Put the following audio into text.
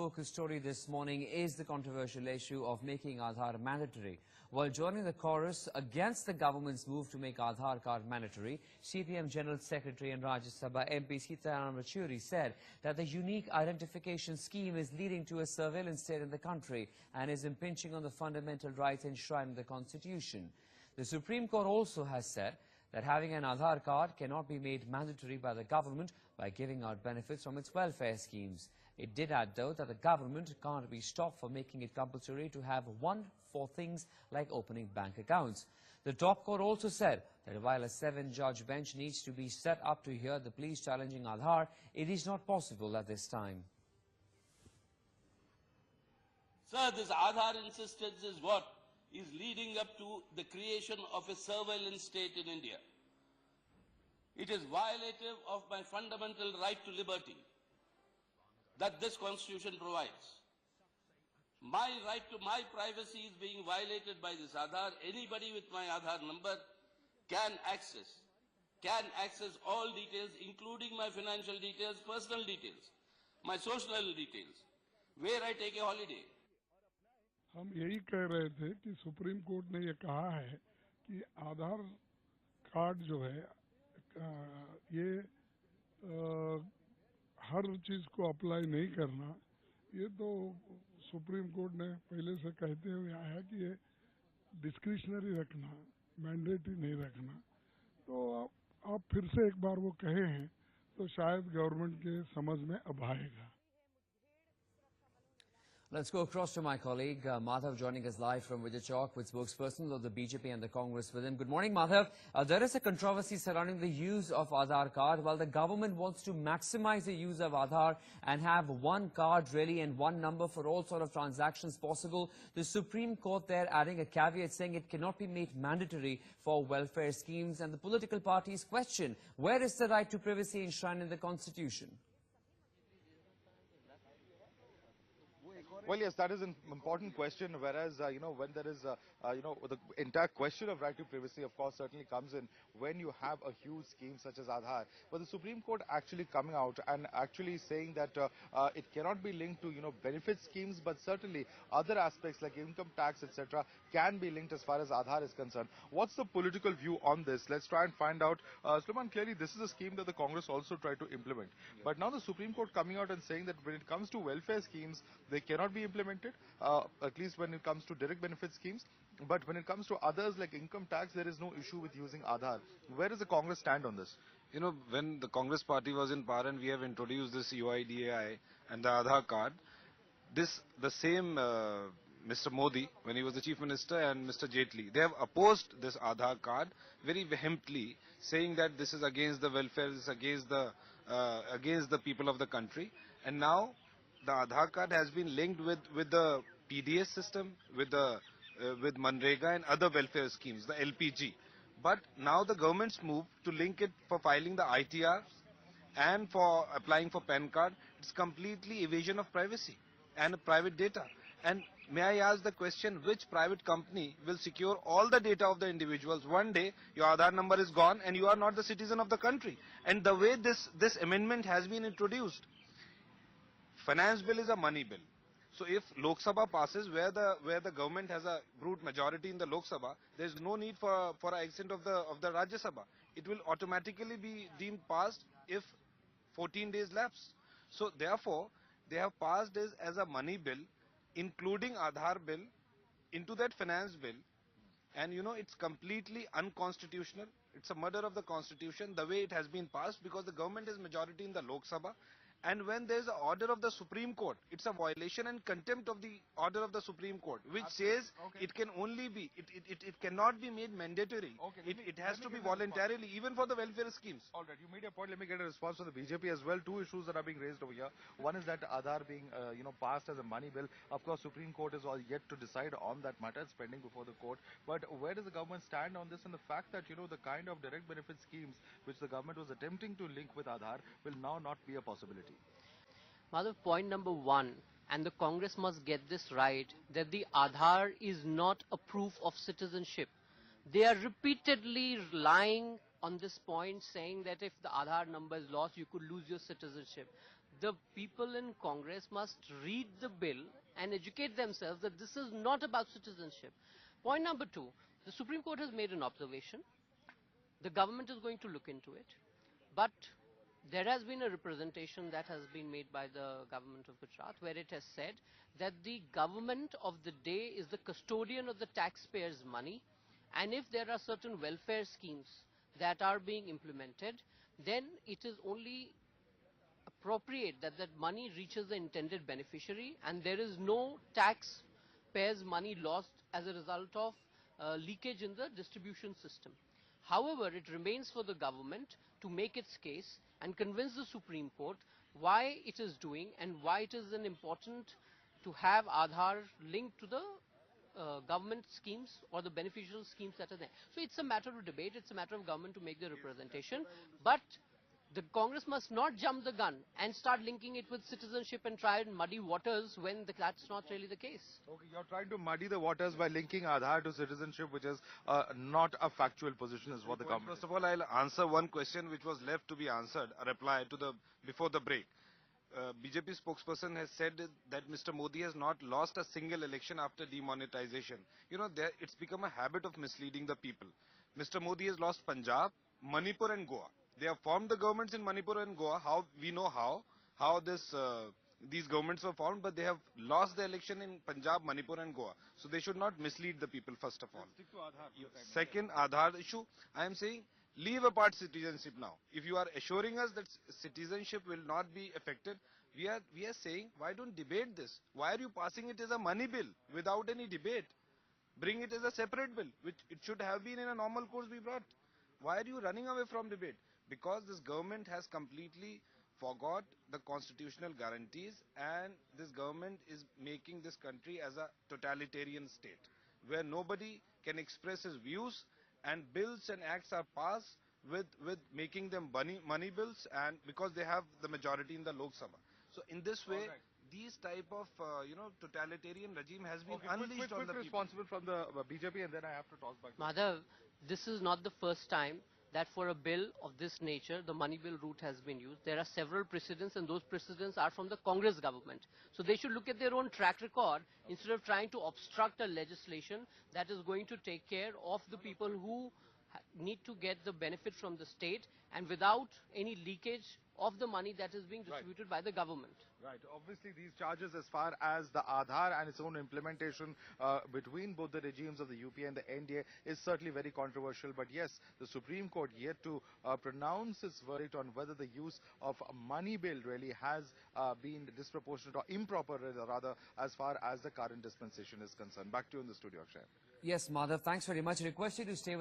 Focus story this morning is the controversial issue of making Aadhaar mandatory. While joining the chorus against the government's move to make Aadhaar card mandatory, CPM General Secretary and Rajya Sabha MP Sitaram Yechury said that the unique identification scheme is leading to a surveillance state in the country and is impinging on the fundamental rights enshrined in the Constitution. The Supreme Court also has said that having an Aadhaar card cannot be made mandatory by the government by giving out benefits from its welfare schemes. It did add, though, that the government can't be stopped for making it compulsory to have one for things like opening bank accounts. The top court also said that while a 7-judge bench needs to be set up to hear the pleas challenging Aadhaar, it is not possible at this time. Sir, this Aadhaar insistence is what is leading up to the creation of a surveillance state in India. It is violative of my fundamental right to liberty that this Constitution provides. My right to my privacy is being violated by this Aadhaar. Anybody with my Aadhaar number can access all details, including my financial details, personal details, my social details, where I take a holiday. हम यही कह रहे थे कि supreme court ने ये कहा है कि आधार कार्ड जो है ये हर चीज़ को अप्लाई नहीं करना, ये तो सुप्रीम कोर्ट ने पहले से कहते हुए आया कि ये डिस्क्रिशनरी रखना, मैंडेटरी नहीं रखना। तो आप फिर से एक बार वो कहे हैं तो शायद गवर्नमेंट के समझ में अब आएगा। Let's go across to my colleague Madhav, joining us live from Rajya Chowk with spokesperson of the BJP and the Congress with him. Good morning, Madhav. There is a controversy surrounding the use of Aadhaar card. While the government wants to maximize the use of Aadhaar and have one card really and one number for all sort of transactions possible, the Supreme Court there adding a caveat saying it cannot be made mandatory for welfare schemes, and the political parties question where is the right to privacy enshrined in the Constitution? Well, yes, that is an important question, whereas, when there is, the entire question of right to privacy, of course, certainly comes in when you have a huge scheme such as Aadhaar. But the Supreme Court actually coming out and actually saying that it cannot be linked to, benefit schemes, but certainly other aspects like income tax, etc., can be linked as far as Aadhaar is concerned. What's the political view on this? Let's try and find out. Sulaiman, clearly this is a scheme that the Congress also tried to implement. But now the Supreme Court coming out and saying that when it comes to welfare schemes, they cannot be implemented, at least when it comes to direct benefit schemes. But when it comes to others like income tax, there is no issue with using Aadhaar. Where does the Congress stand on this? When the Congress party was in power and we have introduced this UIDAI and the Aadhaar card, the same Mr. Modi, when he was the Chief Minister, and Mr. Jaitley, they have opposed this Aadhaar card very vehemently, saying that this is against the welfare, this is against the people of the country. And now the Aadhaar card has been linked with the PDS system, with Manrega and other welfare schemes, the LPG. But now the government's move to link it for filing the ITR and for applying for PAN card, it's completely evasion of privacy and private data. And may I ask the question, which private company will secure all the data of the individuals? One day, your Aadhaar number is gone and you are not the citizen of the country. And the way this amendment has been introduced, finance bill is a money bill. So if Lok Sabha passes, where the government has a brute majority in the Lok Sabha, there is no need for an extent of the Rajya Sabha. It will automatically be deemed passed if 14 days lapse. So therefore, they have passed this as a money bill, including Aadhaar bill, into that finance bill. And it's completely unconstitutional. It's a murder of the Constitution, the way it has been passed, because the government is majority in the Lok Sabha. And when there is an order of the Supreme Court, it's a violation and contempt of the order of the Supreme Court, which says it can only be, it cannot be made mandatory. It has to be voluntarily, even for the welfare schemes. All right, you made your point. Let me get a response from the BJP as well. Two issues that are being raised over here. One is that Aadhaar being, passed as a money bill. Of course, Supreme Court is all yet to decide on that matter. It's pending before the court. But where does the government stand on this, and the fact that, the kind of direct benefit schemes which the government was attempting to link with Aadhaar will now not be a possibility? Madhav, point number one, and the Congress must get this right, that the Aadhaar is not a proof of citizenship. They are repeatedly lying on this point, saying that if the Aadhaar number is lost, you could lose your citizenship. the people in Congress must read the bill and educate themselves that this is not about citizenship. Point number 2, the Supreme Court has made an observation. The government is going to look into it. But there has been a representation that has been made by the government of Gujarat where it has said that the government of the day is the custodian of the taxpayers' money, and if there are certain welfare schemes that are being implemented, then it is only appropriate that that money reaches the intended beneficiary and there is no taxpayers' money lost as a result of leakage in the distribution system. However, it remains for the government to make its case and convince the Supreme Court why it is doing and why it is important to have Aadhaar linked to the government schemes or the beneficial schemes that are there. So it's a matter of debate, it's a matter of government to make the representation, but the Congress must not jump the gun and start linking it with citizenship and try and muddy waters when that's not really the case. Okay, you're trying to muddy the waters by linking Aadhaar to citizenship, which is not a factual position, is what the government. First of all, I'll answer one question which was left to be answered, a reply to the before the break. BJP spokesperson has said that Mr. Modi has not lost a single election after demonetization. You know, it's become a habit of misleading the people. Mr. Modi has lost Punjab, Manipur and Goa. They have formed the governments in Manipur and Goa. How we know how these governments were formed, but they have lost the election in Punjab, Manipur and Goa. So they should not mislead the people, first of all. Stick to Aadhaar. Second, Aadhaar issue, I am saying, leave apart citizenship now. If you are assuring us that citizenship will not be affected, we are saying, why don't debate this? Why are you passing it as a money bill without any debate? Bring it as a separate bill, which it should have been in a normal course we brought. Why are you running away from debate? Because this government has completely forgot the constitutional guarantees, and this government is making this country as a totalitarian state where nobody can express his views, and bills and acts are passed with making them money bills, and because they have the majority in the Lok Sabha. So in this way, these type of totalitarian regime has been unleashed on the people. Responsible from the BJP, and then I have to toss back. Madhav, this is not the first time that for a bill of this nature, the money bill route has been used. There are several precedents, and those precedents are from the Congress government. So they should look at their own track record instead of trying to obstruct a legislation that is going to take care of the people who need to get the benefit from the state and without any leakage of the money that is being distributed by the government. Right. Obviously, these charges as far as the Aadhaar and its own implementation between both the regimes of the UP and the NDA is certainly very controversial. But yes, the Supreme Court yet to pronounce its verdict on whether the use of a money bill really has been disproportionate or improper, rather, as far as the current dispensation is concerned. Back to you in the studio, Akshay. Yes, Madhav, thanks very much. Request you to stay with